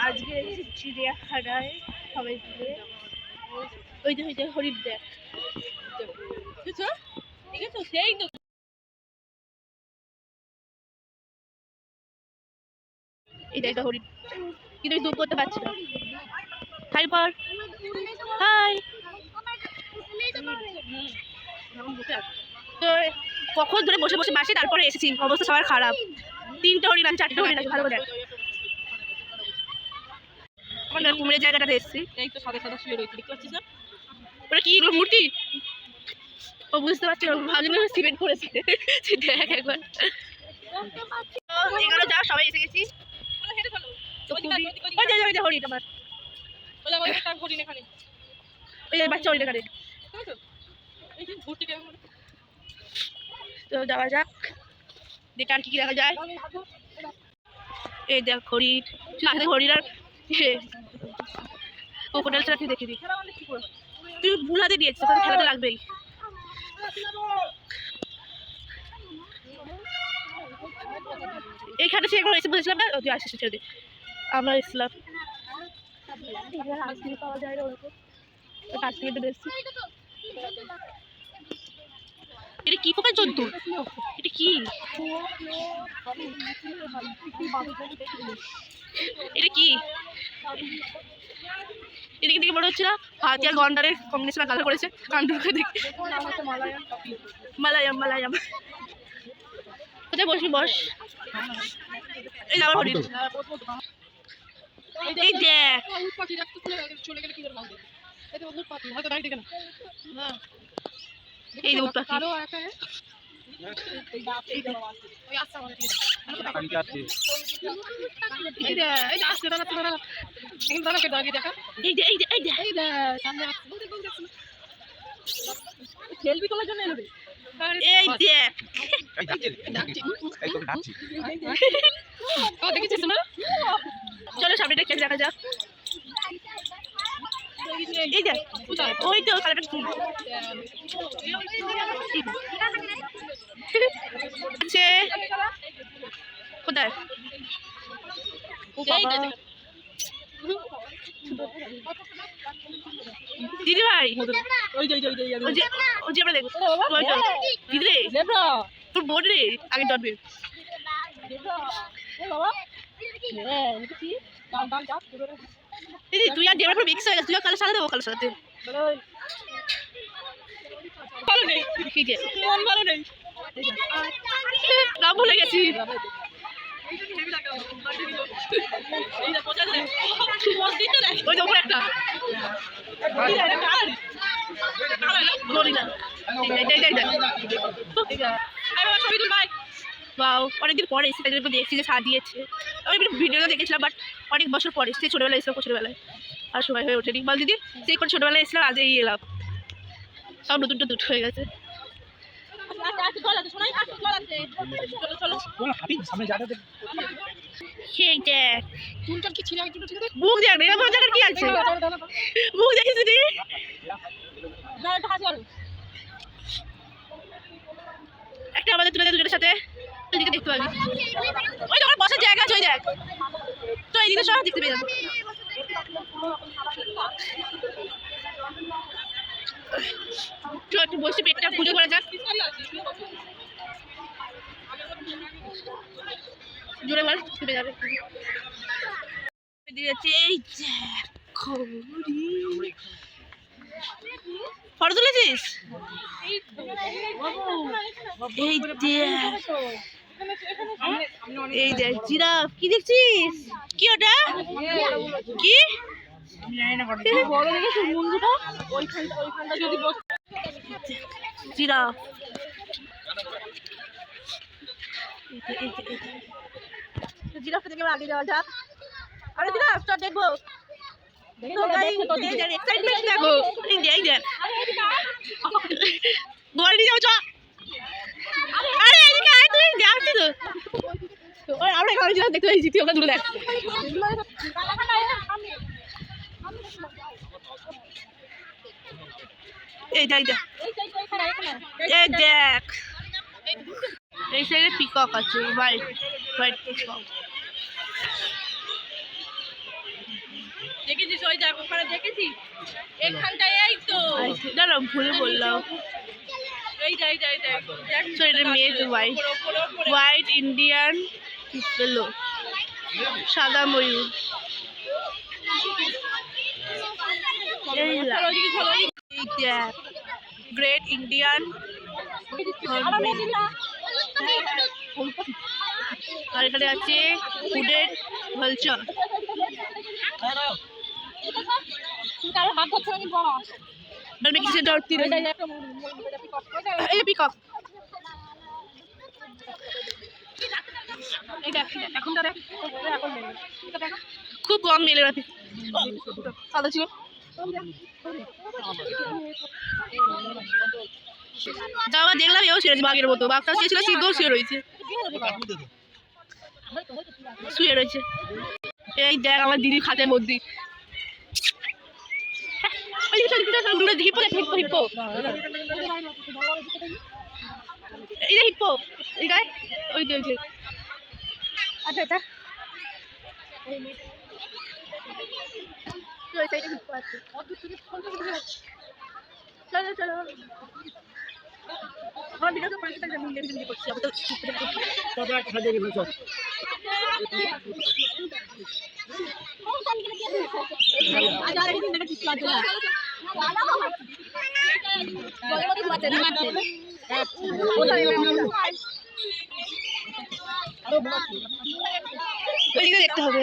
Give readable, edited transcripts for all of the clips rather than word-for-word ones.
আজকে চিড়িয়াখানায় সবাই মিলে ওই যে হরিণ দেখ ঠিক আছে সেই তো এটা একটা হরিণ কিন্তু জুম করতে পারছি না। হাই পর হাই তো কখন ধরে বসে বসে মাসি তারপরে এসেছি অবস্থা সবার খারাপ। 3টে হরিণ আর 4টে হরিণ আছে ভালো দেখ। আমরা কুমিরের জায়গাটাতে এসেছি। এই তো সাদা সাদা শুয়ে রয়েছে দেখতে পাচ্ছিস না ওটা কি মূর্তি ও বুঝতে পারছি ভাবছিলাম সিমেন্ট করেছে দেখ একবার। এগুলো যা সবাই এসে গেছি হরিণ আমার হরিণ এখানে ওই বাচ্চা হরিণ এখানে তো যাওয়া যাক দেখে আর কি কি দেখা যায়। এই দেখ হরিণ না হরিণ আর ক্রোকোডাইলটা তুই দেখে দি তুই বুলাতে দিয়েছিস ওখানে খেলাতে লাগবেই। এইখানে সে এসে বলেছিলাম না তুই আসিস ছেড়ে আমরা এসলাম পাওয়া যায় না ওরকম এটা কি প্রকার জন্তু এটা কি এটা কি এদিকে দিকে মনে হচ্ছে না হাতি আর গন্ডারের কম্বিনেশন কালার করেছে কান্ডুকে দেখে মালায়াম মালায়াম কোথায় বসবি বস। এই আমার হরিণ এই দেখ এই যে উট পাখি খেলবি তোমার জন্য এলো এই দেখ দেখেছিস না চলো সামনেটা খেলে দেখা যাক। এই দেখ ওই তো কালারটা কি কোথায় দিদি ভাই আমরা দেখবো দিদি রে তোর বোন রে আগে ধরবে দিদি তুই আর দেবার পর মিক্স হয়ে গেছে তুই কালো সাথে দেবো কালো সাথে ভালো নেই ভালো নেই নাম ভুলে গেছি ওই ওপরে একটা অনেকদিন পরে এসে দেখছি যে সাজিয়েছে আমি ভিডিওটা দেখেছিলাম বাট অনেক বছর পরে এসেছি ছোটোবেলায় এসেছিলাম ছোটোবেলায় আর সময় হয়ে ওঠেনি বল দিদি সেই করে ছোটোবেলায় এসেছিলাম আজ এই এলাম সব নতুন নতুন হয়ে গেছে। সেই দেখ মুখ দেখ এরকম জায়গার কি আছে মুখ দেখিস দিদি একটা আমাদের তুলে দেয় দুজনের সাথে এদিকে দেখতে পাবি ওই তোমার বসার জায়গা আছে ওই দেখ তো এইদিকে সব দেখতে পেয়ে যাবো। একটু বসে পেটটা পুজো করা যাক জোরে বল চেপে যাবে এই ফটো তুলেছিস এই এই দেখ জিরাফ কি দেখছিস কি ওটা কি জিরাফ জিরাফটা দেখে আগে যাওয়া যাক আরে জিরাফ চল দেখবো দেখো ঘরে নিয়ে যাও চ আরে এদিকে আয় তুই যাচ্ছি তো আমরা ঘরে জিরাফ দেখতে পেয়েছি তুই ওটা দূরে দেখ এই দেখ এই দেখ এই সাইডে পিকক আছে হোয়াইট হোয়াইট পিকক ওই দেখ ওখানে দেখেছি এখানটায় এই তো দাঁড়া ভুল বললাম এই যাই যাই যাই সো এটা মেড হোয়াইট ইন্ডিয়ান ফেলো সাদা ময়ূর গ্রেট ইন্ডিয়ান আর এখানে আছে ফুডেড ভালচার किसी डरती नहीं पिकअप খুব কম মেলে রাখি সাদা ছিল যাওয়া দেখলাম এও ছেড়েছে বাঘের মতো বাঘটা ছিল সিদ্ধও শুয়ে রয়েছে শুয়ে রয়েছে এই দেখ আমার দিদির খাতের মধ্যে হিপ্পো এই হিপ্পো এটাই ওই যে আচ্ছা আচ্ছা চলো চলো আমার ভিডিও পরিচিত করছি আমি তো দেখতে হবে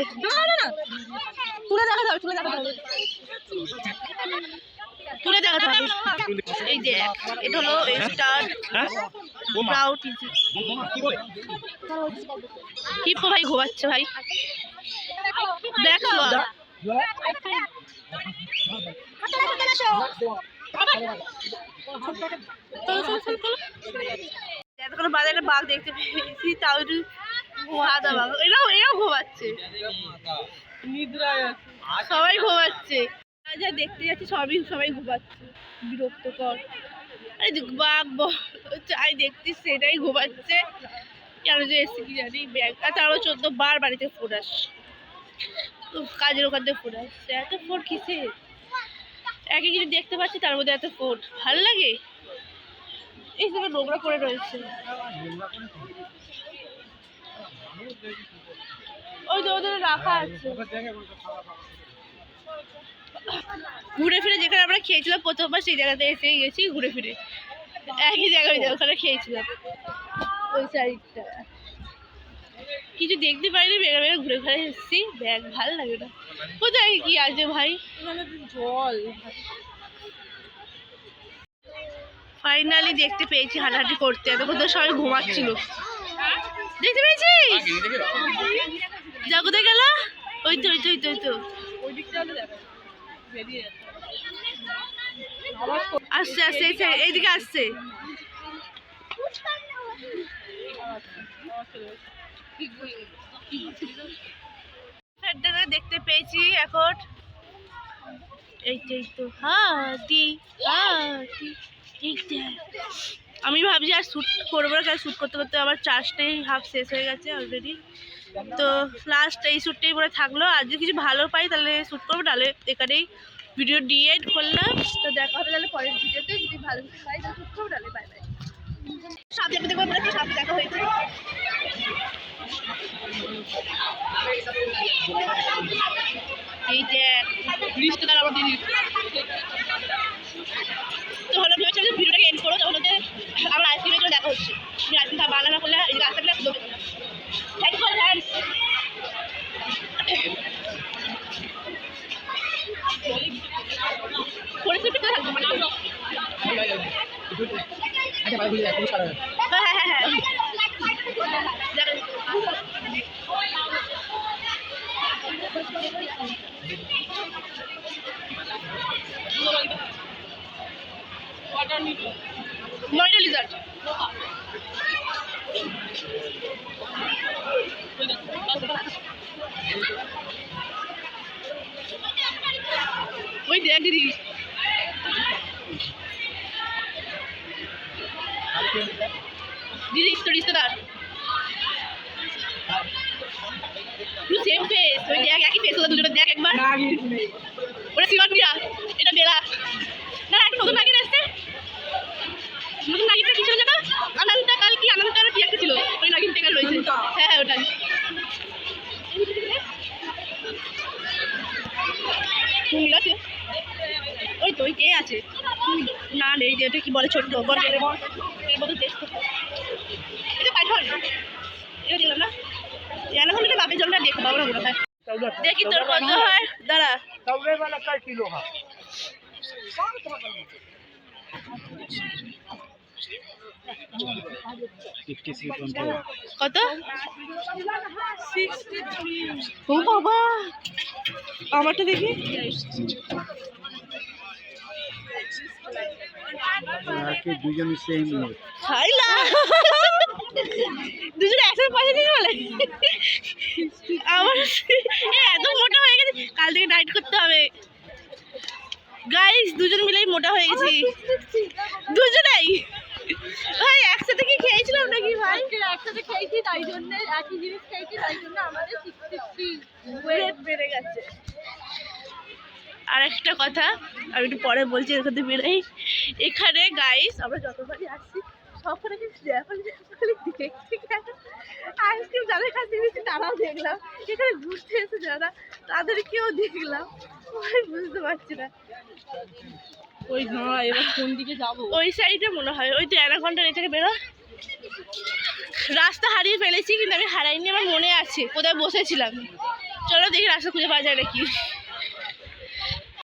তুলে দেখাতে হবে তুলে দেখাতে হবে এই যে এটা হলো স্টার প্রাউড হিপ্পো ভাই ঘুমাচ্ছে ভাই দেখো এতক্ষণ বাজারে একটা বাঘ দেখতে পেয়েছি তাও একটু সাদা বাঘ এরাও ঘুমাচ্ছে সবাই ঘুমাচ্ছে যা দেখতে যাচ্ছি সবাই ঘুমাচ্ছে বিরক্তকর আরে বাঘ চাই দেখছি সেটাই ঘুমাচ্ছে কেন যে এসে কি জানি ব্যাগ তারও 14 বার বাড়িতে ফোন আসছে কাজের ওখান থেকে ফোন আসছে এত ফোন কিসে একই কিছু দেখতে পাচ্ছি তার মধ্যে এত ফোন ভালো লাগে এই সব নোংরা করে রয়েছে ওই যে ওদের রাখা আছে ঘুরে ফিরে যেখানে আমরা খেয়েছিলাম প্রথমবার সেই জায়গাতে এসেই গেছি ঘুরে ফিরে একই জায়গায় ওখানে খেয়েছিলাম ওই সাইডটা কিছু দেখতে পাইনি বেড়ে ঘুরে ঘুরে এসেছি ব্যাগ ভালো লাগে না কোথায় কি আছে ভাই জল ফাইনালি দেখতে পেয়েছি হাঁটাহাঁটি করতে এতক্ষণ তো সবাই ঘুমাচ্ছিল দেখতে পেয়েছিস যা কোথায় গেল ওই তো আসছে এইদিকে আসছে দেখতে পেয়েছি এখন এই তো হাতি আমি ভাবছি আর শ্যুট করবো না, কারণ শ্যুট করতে করতে আবার চার্জটাই হাফ শেষ হয়ে গেছে অলরেডি। তো লাস্ট এই শ্যুটটাই পরে থাকলো। আর যদি কিছু ভালো পাই তাহলে শ্যুট করবো, তাহলে এখানেই ভিডিও ডিএড করলাম। তো দেখা হবে তাহলে পরের ভিডিওতে, যদি ভালো কিছু পাই তাহলে শ্যুট করবো, তাহলে বাই বাই। সামনে দেখবো, মনে হচ্ছে সামনে দেখা হয়েছে। এই যে ব্রিজটা তার আবার দিদি তো হলো ভেবেছিলাম যে ভিডিওটাকে এন্ড করো, তখন হচ্ছে আমার আইসক্রিমের জন্য দেখা হচ্ছে। আমি আইসক্রিম বানানো করলে এই রাস্তাগুলো দেবো। Thank you friends. পরিস্থিতি কোথায় থাকবে মানে হ্যাঁ নয়টা লিজার্ড ওই দেখ দিদি দিদি রিস্তাদার সেম ফেস, ওই দেখ একই ফেস, ওদের দুজনের দেখ একবার। ওটা শিবানিয়া, এটা বেলা। না একটা নতুন নাগিন আসছে, নতুন নাগিনটা কি ছিল যেটা? আনন্দটা কাল কি আনন্দটা কি একটা ছিল, ওই নাগিন থেকে রয়েছে। হ্যাঁ হ্যাঁ ওটাই। কুমির আছে ওই তো, ওই কে আছে না নেই যে, এটা কি বলে ছোট্ট বড়ের মতো টেস্ট। এটা পাইথন, এটা দিলাম না জানা হলে বাপের জলটা দেখতে পাবো না মনে হয়। দেখি তোর কত হয়, দাঁড়া। কত? ও বাবা, আমারটা দেখি। দুজনে সেম হাইলা দুজনে একসাথে পয়সা দিয়ে বলে আমার এত মোটা হয়ে গেছে, কাল থেকে ডায়েট করতে হবে গাইস। দুজন মিলেই মোটা হয়ে গেছি দুজনেই। ভাই একসাথে কি খেয়েছিলাম নাকি ভাই? একসাথে খেয়েছি তাই জন্য, একই জিনিস খেয়েছি তাই জন্য আমাদের 650 ওয়েট বেড়ে গেছে। আর একটা কথা আমি একটু পরে বলছি, এখান থেকে বেরোই। এখানে গাইস আমরা যতবারই আসছি সবখানে দেখছি আইসক্রিম যাদের কাছ থেকে দিচ্ছি তারাও দেখলাম, এখানে ঘুরতে এসে যারা তাদেরকেও দেখলাম, আমি বুঝতে পারছি না। ওই না এবার কোন দিকে যাবো? ওই সাইডে মনে হয়, ওই তো 1 ঘন্টা এই থেকে বেরো। রাস্তা হারিয়ে ফেলেছি কিন্তু আমি হারাইনি, আমার মনে আছে কোথায় বসেছিলাম। চলো দেখি রাস্তা খুঁজে পাওয়া যায় নাকি।